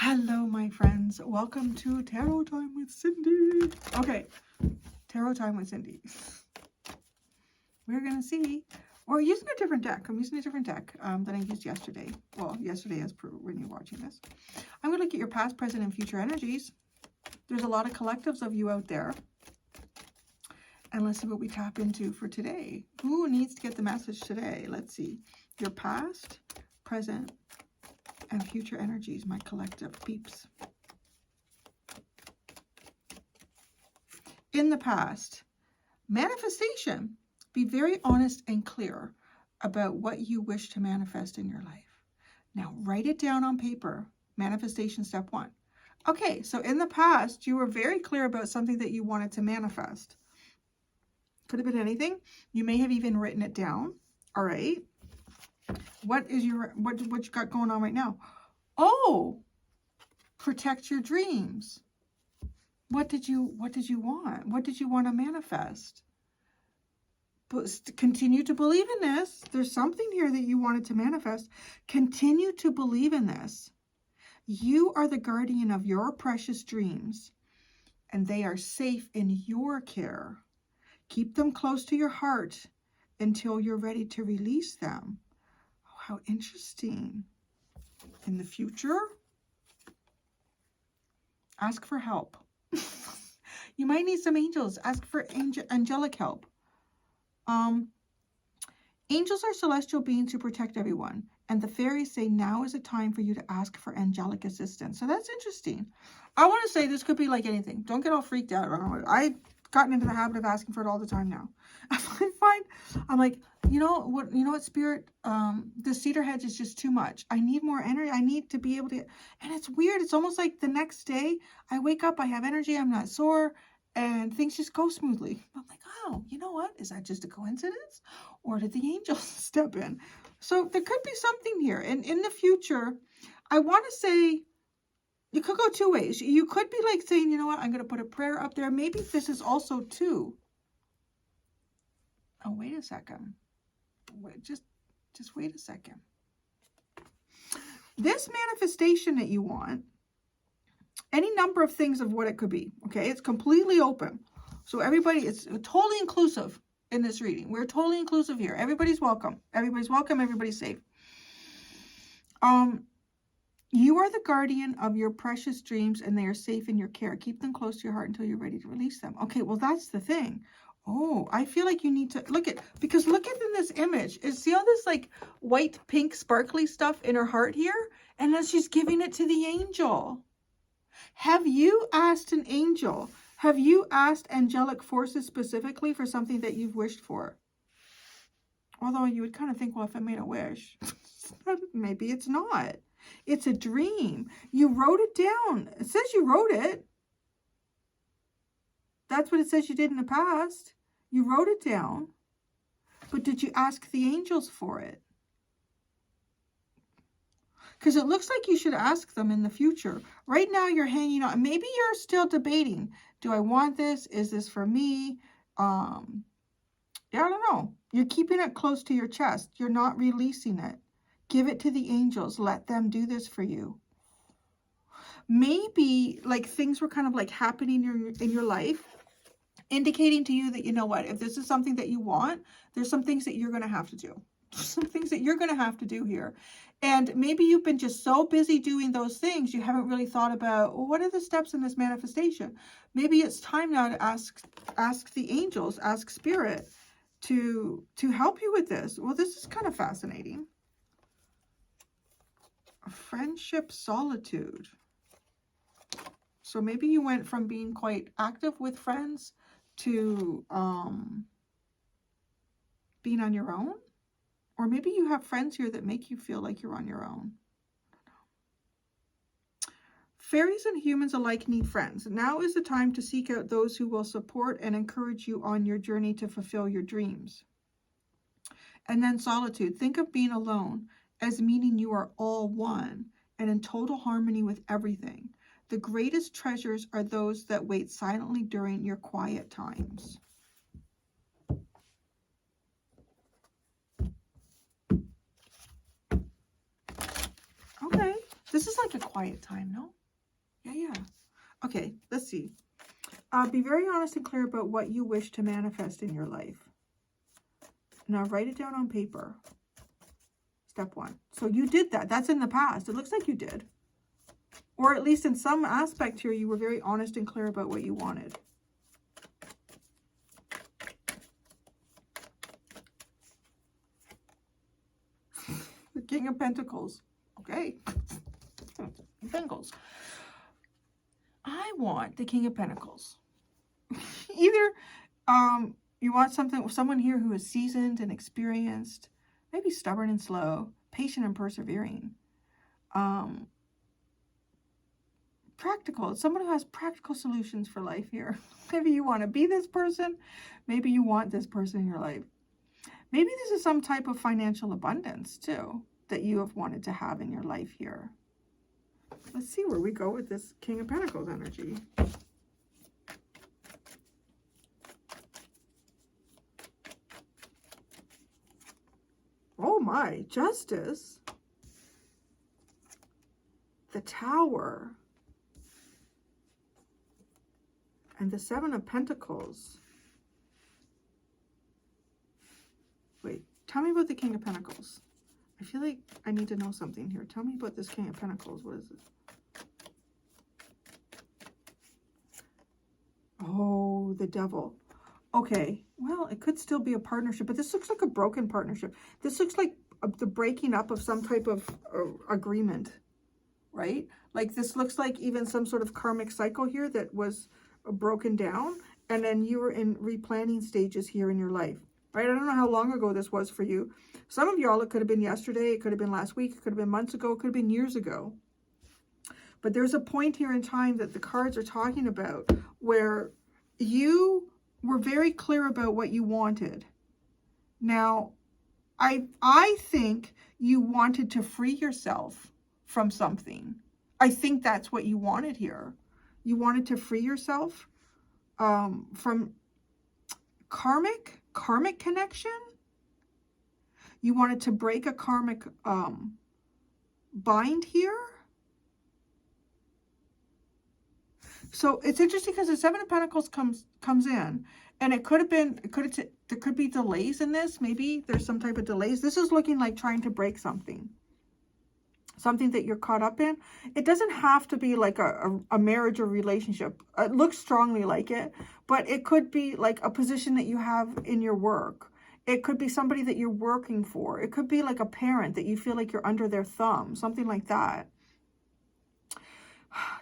Hello, my friends. Welcome to Tarot Time with Cindy. Okay, Tarot Time with Cindy. We're going to see, we're using a different deck. I'm using a different deck than I used yesterday. Well, yesterday as per when you're watching this. I'm going to look at your past, present, and future energies. There's a lot of collectives of you out there. And let's see what we tap into for today. Who needs to get the message today? Let's see. Your past, present, and future energies, my collective peeps. In the past, manifestation. Be very honest and clear about what you wish to manifest in your life. Now, write it down on paper. Manifestation step 1. Okay, so in the past, you were very clear about something that you wanted to manifest. Could have been anything. You may have even written it down. All right. What you got going on right now? Oh, protect your dreams. What did you want? What did you want to manifest? But continue to believe in this. There's something here that you wanted to manifest. Continue to believe in this. You are the guardian of your precious dreams, and they are safe in your care. Keep them close to your heart until you're ready to release them. Oh, how interesting. In the future, ask for help. You might need some angels. Ask for angelic help. Angels are celestial beings who protect everyone. And the fairies say now is a time for you to ask for angelic assistance. So that's interesting. I want to say this could be like anything. Don't get all freaked out. I've gotten into the habit of asking for it all the time now. I'm like, you know what, Spirit, the cedar hedge is just too much. I need more energy. I need to be able to, and it's weird. It's almost like the next day I wake up, I have energy, I'm not sore, and things just go smoothly. I'm like, oh, you know what? Is that just a coincidence? Or did the angels step in? So there could be something here. And in the future, I want to say, you could go two ways. You could be like saying, you know what, I'm going to put a prayer up there. Maybe this is also too. Oh, wait a second. Wait, just wait a second. This manifestation that you want, any number of things of what it could be, okay? It's completely open. So everybody, it's totally inclusive in this reading. We're totally inclusive here. Everybody's welcome. Everybody's welcome. Everybody's safe. You are the guardian of your precious dreams, and they are safe in your care. Keep them close to your heart until you're ready to release them. Okay, well, that's the thing. Oh, I feel like you need to look at in this image. See all this like white, pink, sparkly stuff in her heart here? And then she's giving it to the angel. Have you asked an angel? Have you asked angelic forces specifically for something that you've wished for? Although you would kind of think, well, if I made a wish, maybe it's not. It's a dream. You wrote it down. It says you wrote it. That's what it says you did in the past. You wrote it down. But did you ask the angels for it? Because it looks like you should ask them in the future. Right now you're hanging on. Maybe you're still debating. Do I want this? Is this for me? Yeah, I don't know. You're keeping it close to your chest. You're not releasing it. Give it to the angels. Let them do this for you. Maybe like things were kind of like happening in your life, indicating to you that, you know what, if this is something that you want, there's some things that you're going to have to do. Some things that you're going to have to do here. And maybe you've been just so busy doing those things, you haven't really thought about, well, what are the steps in this manifestation? Maybe it's time now to ask the angels, ask Spirit to help you with this. Well, this is kind of fascinating. Friendship solitude. So maybe you went from being quite active with friends to being on your own. Or maybe you have friends here that make you feel like you're on your own. I don't know. Fairies and humans alike need friends. Now is the time to seek out those who will support and encourage you on your journey to fulfill your dreams. And then solitude. Think of being alone as meaning you are all one and in total harmony with everything. The greatest treasures are those that wait silently during your quiet times. Okay. This is like a quiet time, no? Yeah. Okay, let's see. Be very honest and clear about what you wish to manifest in your life. Now write it down on paper. Step 1. So you did that. That's in the past. It looks like you did. Or at least in some aspect here, you were very honest and clear about what you wanted. The King of Pentacles. Okay. Pentacles. I want the King of Pentacles. Either you want someone here who is seasoned and experienced, maybe stubborn and slow, patient and persevering. Practical. Someone who has practical solutions for life here. Maybe you want to be this person. Maybe you want this person in your life. Maybe this is some type of financial abundance too that you have wanted to have in your life here. Let's see where we go with this King of Pentacles energy. Oh my, Justice. The Tower. And the Seven of Pentacles. Wait, tell me about the King of Pentacles. I feel like I need to know something here. Tell me about this King of Pentacles. What is it? Oh, the Devil. Okay, well, it could still be a partnership, but this looks like a broken partnership. This looks like the breaking up of some type of agreement, right? Like this looks like even some sort of karmic cycle here that was broken down, and then you were in replanning stages here in your life, right? I don't know how long ago this was for you. Some of y'all, it could have been yesterday, it could have been last week, it could have been months ago, it could have been years ago. But there's a point here in time that the cards are talking about where you were very clear about what you wanted. Now, I think you wanted to free yourself from something. I think that's what you wanted here. You wanted to free yourself from karmic connection. You wanted to break a karmic bind here. So it's interesting because the Seven of Pentacles comes in, and it could have been, there could be delays in this. Maybe there's some type of delays. This is looking like trying to break something that you're caught up in. It doesn't have to be like a marriage or relationship. It looks strongly like it, but it could be like a position that you have in your work. It could be somebody that you're working for. It could be like a parent that you feel like you're under their thumb, something like that.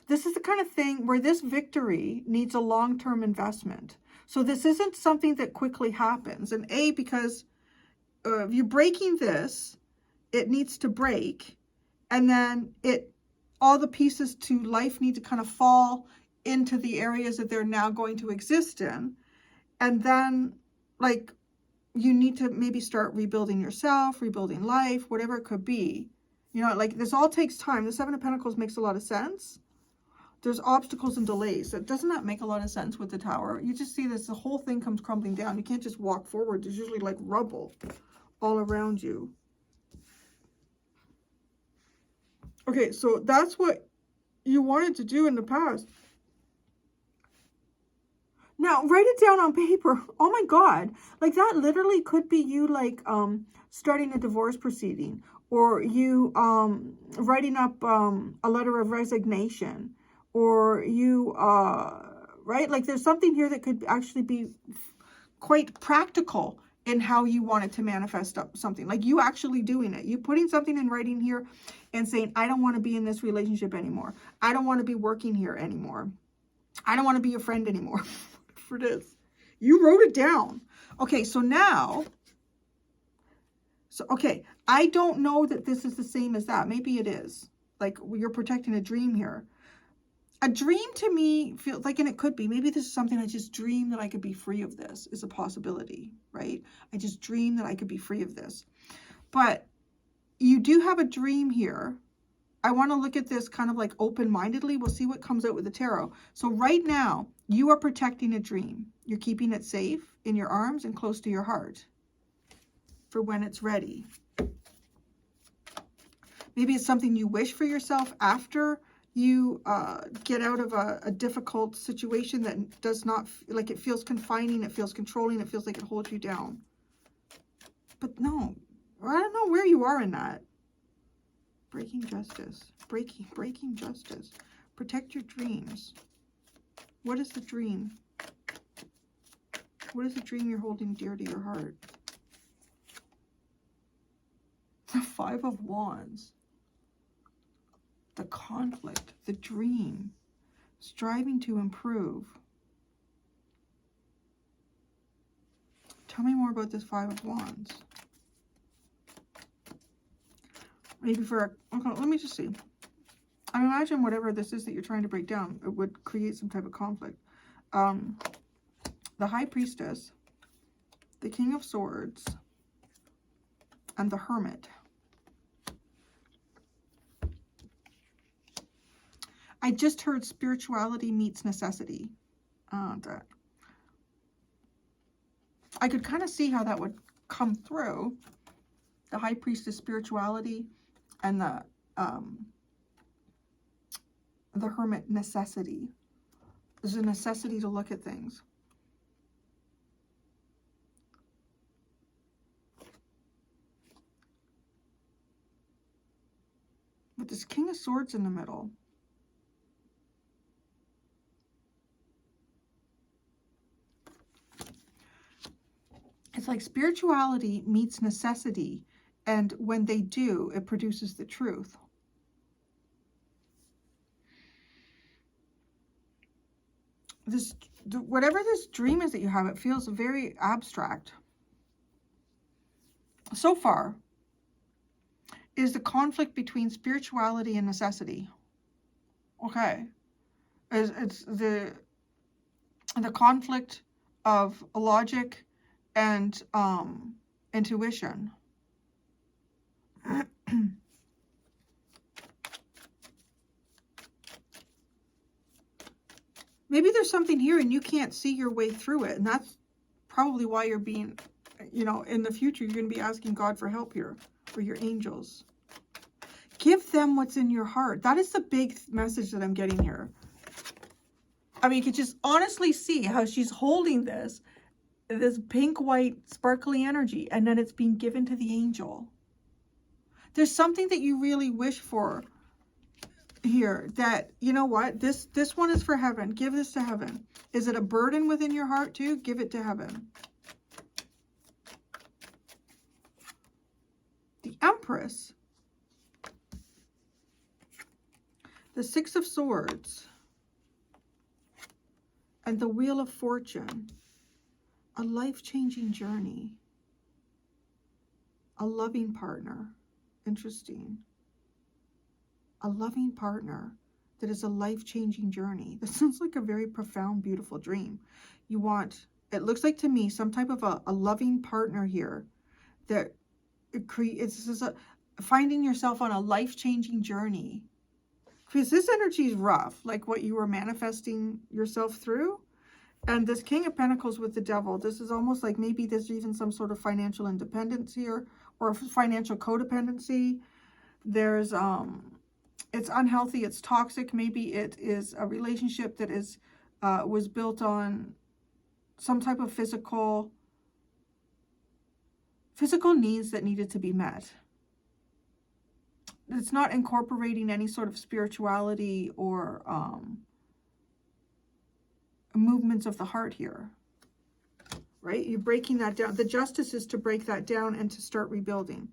This is the kind of thing where this victory needs a long-term investment. So this isn't something that quickly happens. And because if you're breaking this, it needs to break. And then all the pieces to life need to kind of fall into the areas that they're now going to exist in. And then like you need to maybe start rebuilding yourself, rebuilding life, whatever it could be. You know, like this all takes time. The Seven of Pentacles makes a lot of sense. There's obstacles and delays. That does not make a lot of sense with the Tower. You just see this, the whole thing comes crumbling down. You can't just walk forward. There's usually like rubble all around you. Okay, so that's what you wanted to do in the past. Now, write it down on paper. Oh my God. Like that literally could be you like starting a divorce proceeding, or you writing up a letter of resignation, or you, right? Like there's something here that could actually be quite practical in how you want it to manifest up something. Like you actually doing it. You putting something in writing here and saying, I don't want to be in this relationship anymore. I don't want to be working here anymore. I don't want to be your friend anymore. For this. You wrote it down. Okay, so now, okay, I don't know that this is the same as that. Maybe it is. Like you're protecting a dream here. A dream to me feels like, and it could be, maybe this is something I just dreamed that I could be free of this, is a possibility, right? I just dreamed that I could be free of this. But you do have a dream here. I want to look at this kind of like open-mindedly. We'll see what comes out with the tarot. So right now, you are protecting a dream. You're keeping it safe in your arms and close to your heart for when it's ready. Maybe it's something you wish for yourself after you get out of a difficult situation that does not, like it feels confining, it feels controlling, it feels like it holds you down. But no, I don't know where you are in that. Breaking justice. Breaking justice. Protect your dreams. What is the dream? What is the dream you're holding dear to your heart? The Five of Wands. The conflict. The dream. Striving to improve. Tell me more about this Five of Wands. Maybe for a, okay, let me just see. I imagine whatever this is that you're trying to break down, it would create some type of conflict. The High Priestess, the King of Swords, and the Hermit. I just heard spirituality meets necessity. That I could kind of see how that would come through. The High Priestess, spirituality, and the Hermit, necessity. There's a necessity to look at things. With this King of Swords in the middle. It's like spirituality meets necessity, and when they do, it produces the truth. This, whatever this dream is that you have, it feels very abstract. So far, is the conflict between spirituality and necessity. Okay. It's the conflict of logic and intuition. Maybe there's something here and you can't see your way through it. And that's probably why you're being, you know, in the future, you're going to be asking God for help here, or your angels. Give them what's in your heart. That is the big message that I'm getting here. I mean, you could just honestly see how she's holding this pink, white, sparkly energy, and then it's being given to the angel. There's something that you really wish for here that, you know what, this one is for heaven. Give this to heaven. Is it a burden within your heart too? Give it to heaven. The Empress. The Six of Swords. And the Wheel of Fortune. A life-changing journey. A loving partner. Interesting. A loving partner that is a life-changing journey. This sounds like a very profound, beautiful dream. You want, it looks like to me, some type of a loving partner here that creates, finding yourself on a life-changing journey. Because this energy is rough, like what you were manifesting yourself through. And this King of Pentacles with the Devil, this is almost like maybe there's even some sort of financial independence here, or financial codependency. There's, it's unhealthy, it's toxic. Maybe it is a relationship that is, was built on some type of physical needs that needed to be met. It's not incorporating any sort of spirituality or movements of the heart here, right? You're breaking that down. The justice is to break that down and to start rebuilding.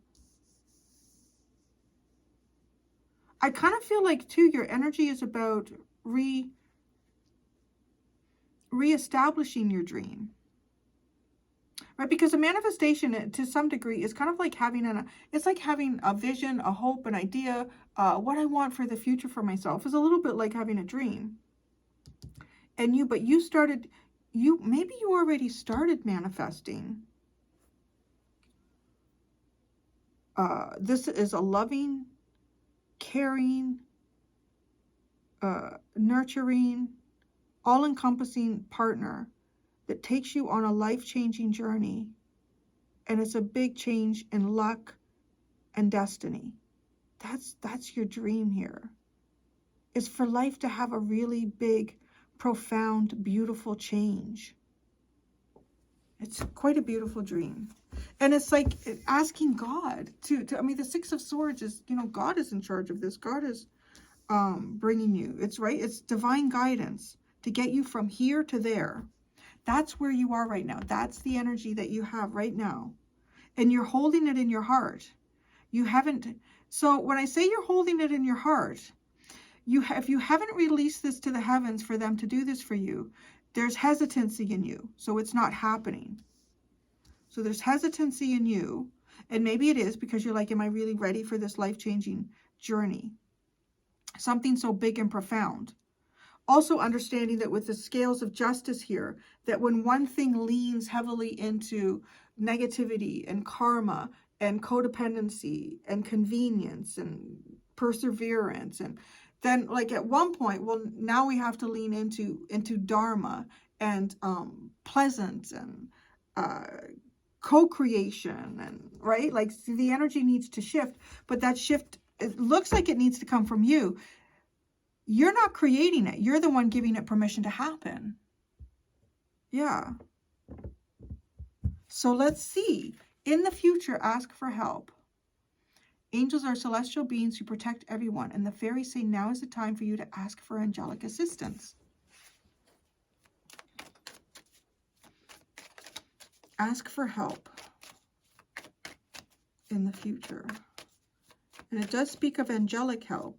I kind of feel like too, your energy is about reestablishing your dream. Right? Because a manifestation, to some degree, is kind of like having it's like having a vision, a hope, an idea, what I want for the future for myself is a little bit like having a dream. And maybe you already started manifesting. This is a loving, caring, nurturing, all-encompassing partner that takes you on a life-changing journey, and it's a big change in luck and destiny. That's your dream here. Is for life to have a really big, profound, beautiful change. It's quite a beautiful dream. And it's like asking God to I mean, the Six of Swords is, you know, God is in charge of this. God is bringing you. It's right. It's divine guidance to get you from here to there. That's where you are right now. That's the energy that you have right now. And you're holding it in your heart. You haven't. So when I say you're holding it in your heart, if you haven't released this to the heavens for them to do this for you, there's hesitancy in you. So it's not happening. So there's hesitancy in you. And maybe it is because you're like, am I really ready for this life-changing journey? Something so big and profound. Also understanding that with the scales of justice here, that when one thing leans heavily into negativity and karma and codependency and convenience and perseverance, and then like at one point, well, now we have to lean into dharma and pleasant and co-creation, and right, like the energy needs to shift, but that shift, it looks like it needs to come from you. You're not creating it. You're the one giving it permission to happen. Yeah. So let's see. In the future, ask for help. Angels are celestial beings who protect everyone, and the fairies say now is the time for you to ask for angelic assistance. Ask for help in the future. And it does speak of angelic help.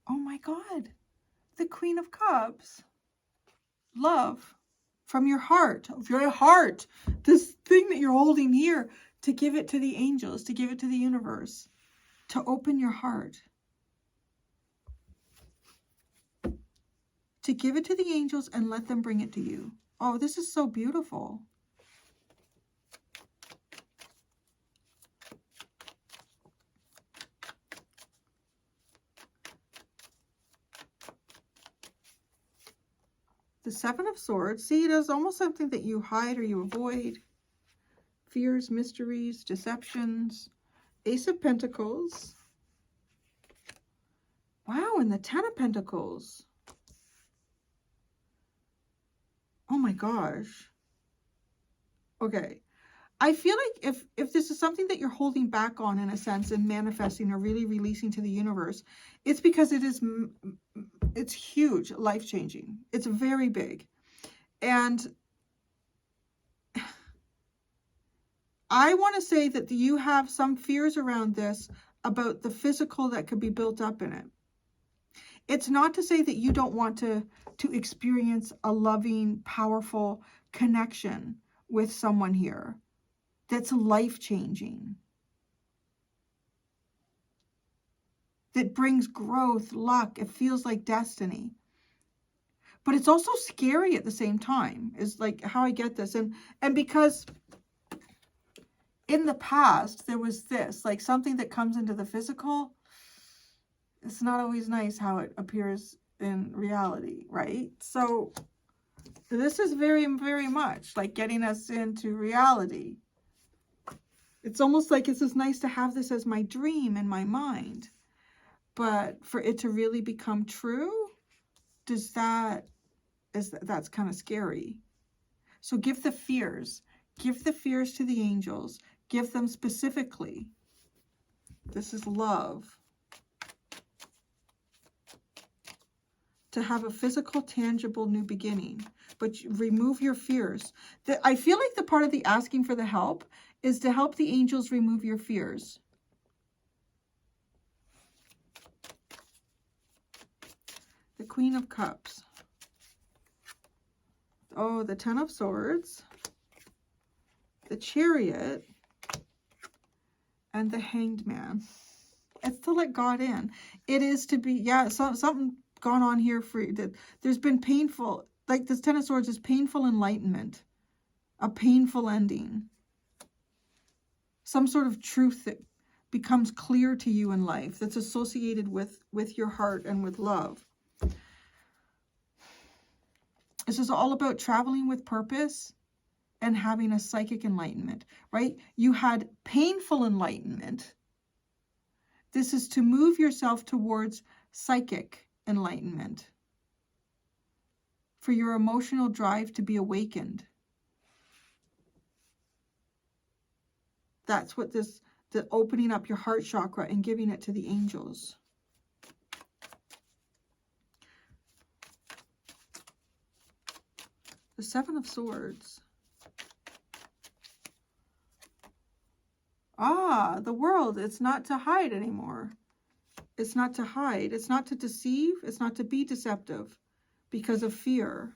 Oh my God, the Queen of Cups. Love from your heart, this thing that you're holding here, to give it to the angels, to give it to the universe, to open your heart, to give it to the angels and let them bring it to you. Oh, this is so beautiful. The Seven of Swords. See, it is almost something that you hide or you avoid. Fears, mysteries, deceptions. Ace of Pentacles. Wow, and the Ten of Pentacles. Oh my gosh. Okay. I feel like if this is something that you're holding back on in a sense and manifesting or really releasing to the universe, it's because it's huge, life-changing. It's very big. And I want to say that you have some fears around this about the physical that could be built up in it. It's not to say that you don't want to experience a loving, powerful connection with someone here that's life-changing, that brings growth, luck. It feels like destiny. But it's also scary at the same time, is like how I get this. And because in the past, there was this, like something that comes into the physical, it's not always nice how it appears in reality, right? So this is very, very much like getting us into reality. It's almost like it's just nice to have this as my dream in my mind. But for it to really become true, that's kind of scary. So give the fears. Give the fears to the angels. Give them specifically. This is love. To have a physical, tangible new beginning. But remove your fears. I feel like the part of the asking for the help is to help the angels remove your fears. The Queen of Cups. Oh, the Ten of Swords. The Chariot. And the Hanged Man. It's to let God in. It is to be, yeah, something gone on here for you. That there's been painful, like this Ten of Swords is painful enlightenment. A painful ending. Some sort of truth that becomes clear to you in life that's associated with your heart and with love. This is all about traveling with purpose and having a psychic enlightenment, right? You had painful enlightenment. This is to move yourself towards psychic enlightenment, for your emotional drive to be awakened. That's what this, the opening up your heart chakra and giving it to the angels. The Seven of Swords. Ah, the world. It's not to hide anymore. It's not to hide. It's not to deceive. It's not to be deceptive because of fear.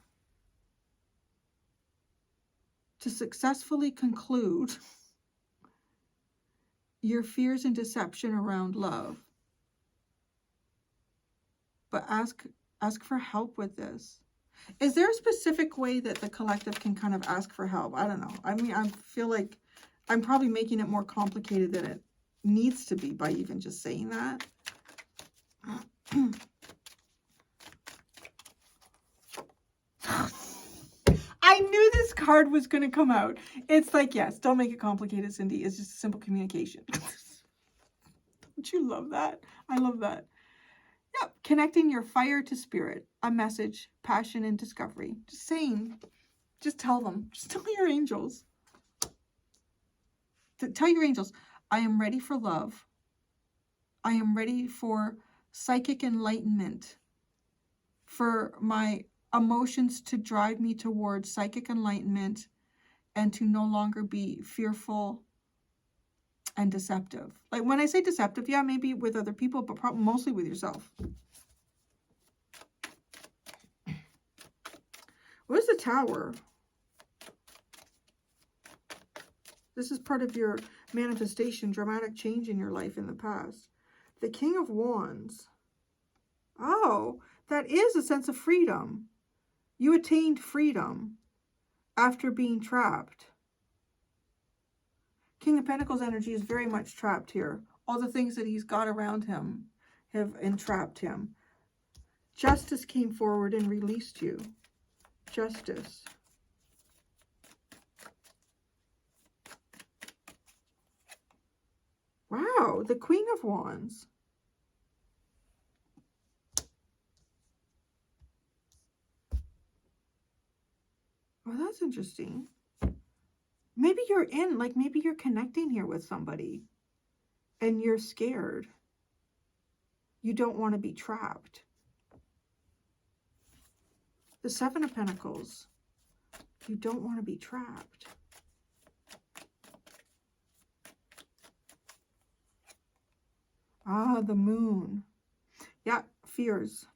To successfully conclude your fears and deception around love. But ask for help with this. Is there a specific way that the collective can kind of ask for help? I don't know. I mean, I feel like I'm probably making it more complicated than it needs to be by even just saying that. I knew this card was going to come out. It's like, yes, don't make it complicated, Cindy. It's just simple communication. Don't you love that? I love that. Yep. Connecting your fire to spirit. A message, passion, and discovery. Just saying. Just tell them. Just tell your angels. Tell your angels, I am ready for love. I am ready for psychic enlightenment. For my emotions to drive me towards psychic enlightenment and to no longer be fearful and deceptive. Like when I say deceptive, yeah, maybe with other people, but probably mostly with yourself. What is the Tower? This is part of your manifestation, dramatic change in your life in the past. The King of Wands. Oh, that is a sense of freedom. You attained freedom after being trapped. King of Pentacles energy is very much trapped here. All the things that he's got around him have entrapped him. Justice came forward and released you. Justice. Wow, the Queen of Wands. Oh, that's interesting. Maybe you're maybe you're connecting here with somebody and you're scared. You don't want to be trapped. The Seven of Pentacles. You don't want to be trapped. Ah, the Moon. Yeah, fears.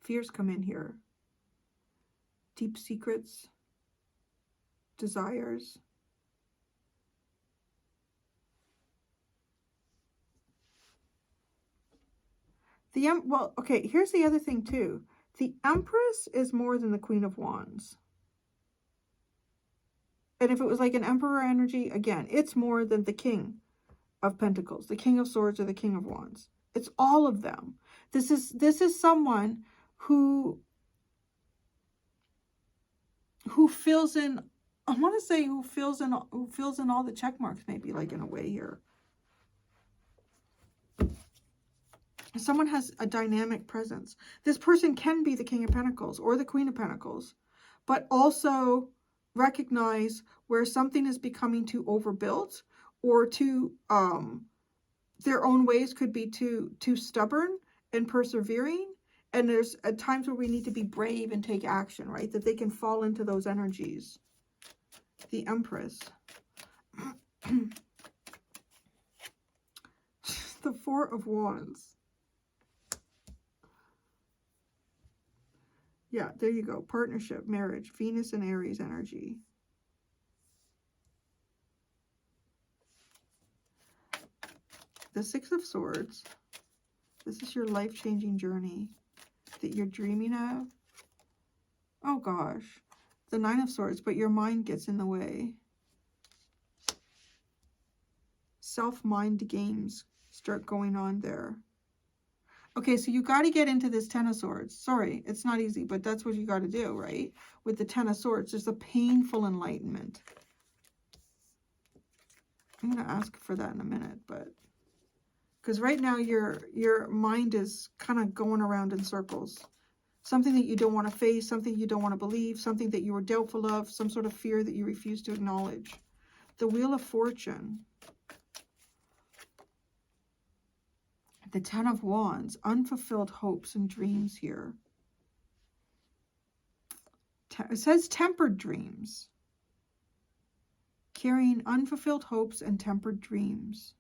Fears come in here. Deep secrets. Desires. Well, okay, here's the other thing too. The Empress is more than the Queen of Wands. And if it was like an Emperor energy, again, it's more than the King of Pentacles, the King of Swords, or the King of Wands. It's all of them. This is someone who fills in, I want to say who fills in all the check marks, maybe, like in a way here. Someone has a dynamic presence. This person can be the King of Pentacles or the Queen of Pentacles, but also recognize where something is becoming too overbuilt, or too their own ways could be too stubborn and persevering. And there's at times where we need to be brave and take action, right? That they can fall into those energies. The Empress. The Four of Wands. Yeah, there you go. Partnership, marriage, Venus and Aries energy. The Six of Swords. This is your life-changing journey that you're dreaming of. Oh gosh. The Nine of Swords, but your mind gets in the way. Self-mind games start going on there. Okay, so you got to get into this Ten of Swords. Sorry, it's not easy, but that's what you got to do, right? With the Ten of Swords, there's a painful enlightenment. I'm going to ask for that in a minute, but because right now your mind is kind of going around in circles. Something that you don't want to face, something you don't want to believe, something that you were doubtful of, some sort of fear that you refuse to acknowledge. The Wheel of Fortune. The Ten of Wands, unfulfilled hopes and dreams here. It says tempered dreams. Carrying unfulfilled hopes and tempered dreams.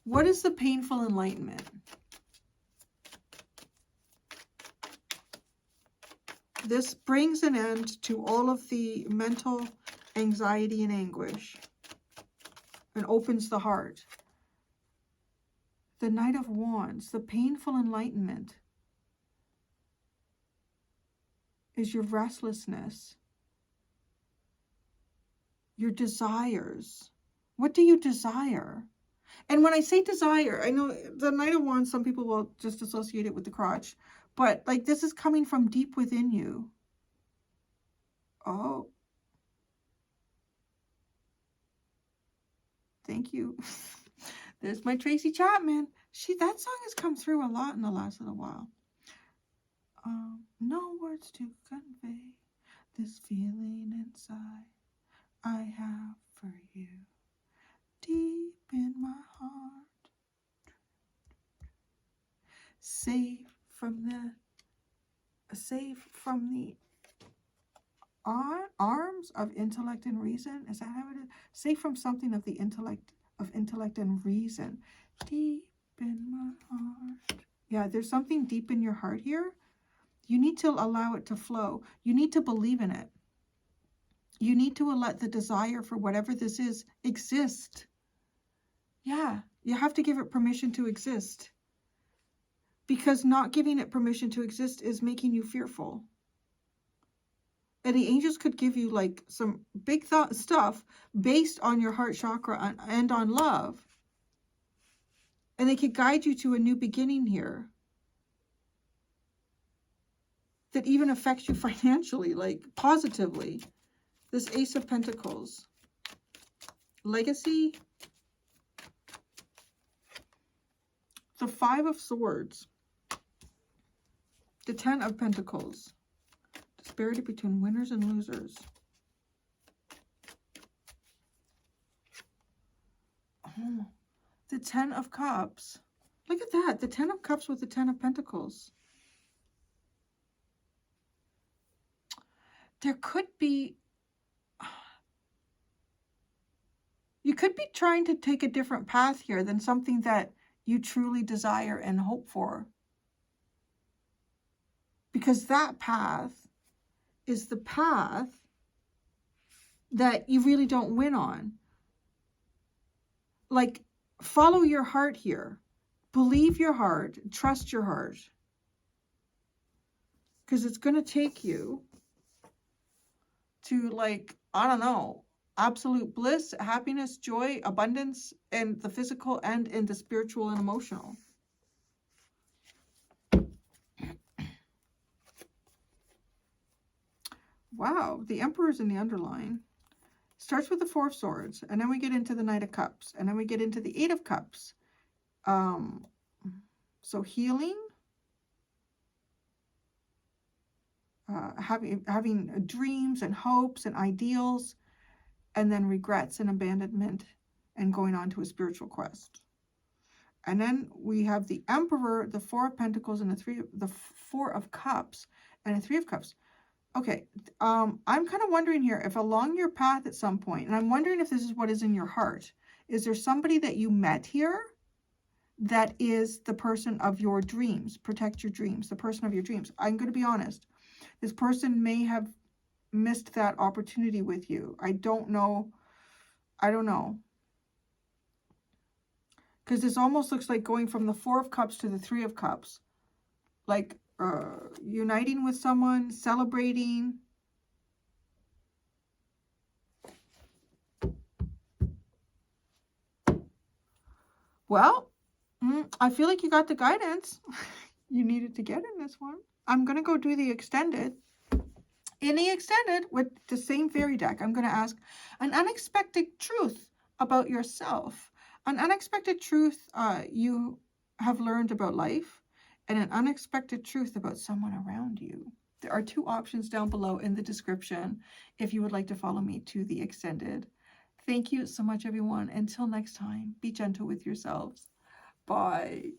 What is the painful enlightenment? This brings an end to all of the mental anxiety and anguish and opens the heart. The Knight of Wands, the painful enlightenment, is your restlessness, your desires. What do you desire? And when I say desire, I know the Knight of Wands, some people will just associate it with the crotch, but like this is coming from deep within you. Oh. Thank you. There's my Tracy Chapman. That song has come through a lot in the last little while. No words to convey this feeling inside I have for you, deep in my heart, safe from the arms of intellect and reason. Is that how it is? Safe from something of the intellect and reason, deep in my heart. Yeah, there's something deep in your heart here. You need to allow it to flow. You need to believe in it. You need to let the desire for whatever this is exist. Yeah, you have to give it permission to exist. Because not giving it permission to exist is making you fearful. And the angels could give you like some big stuff based on your heart chakra and on love. And they could guide you to a new beginning here. That even affects you financially, like positively. This Ace of Pentacles. Legacy. The Five of Swords. The Ten of Pentacles. Disparity between winners and losers. Oh, the Ten of Cups. Look at that. The Ten of Cups with the Ten of Pentacles. There could be... You could be trying to take a different path here than something that you truly desire and hope for. Because that path is the path that you really don't win on. Like, follow your heart here. Believe your heart. Trust your heart. Because it's going to take you to, like, I don't know, absolute bliss, happiness, joy, abundance, in the physical and in the spiritual and emotional. Wow, the Emperor's in the underline. Starts with the Four of Swords, and then we get into the Knight of Cups, and then we get into the Eight of Cups. So healing, having dreams and hopes and ideals, and then regrets and abandonment, and going on to a spiritual quest. And then we have the Emperor, the Four of Pentacles, and the Four of Cups, and a Three of Cups. Okay, I'm kind of wondering here if along your path at some point, and I'm wondering if this is what is in your heart, is there somebody that you met here that is the person of your dreams? Protect your dreams, the person of your dreams. I'm going to be honest. This person may have missed that opportunity with you. I don't know. I don't know. Because this almost looks like going from the Four of Cups to the Three of Cups. Like, uniting with someone, celebrating. Well, I feel like you got the guidance you needed to get in this one. I'm going to go do the extended. In the extended, with the same fairy deck, I'm going to ask an unexpected truth about yourself, an unexpected truth you have learned about life, and an unexpected truth about someone around you. There are 2 options down below in the description if you would like to follow me to the extended. Thank you so much, everyone. Until next time, be gentle with yourselves. Bye.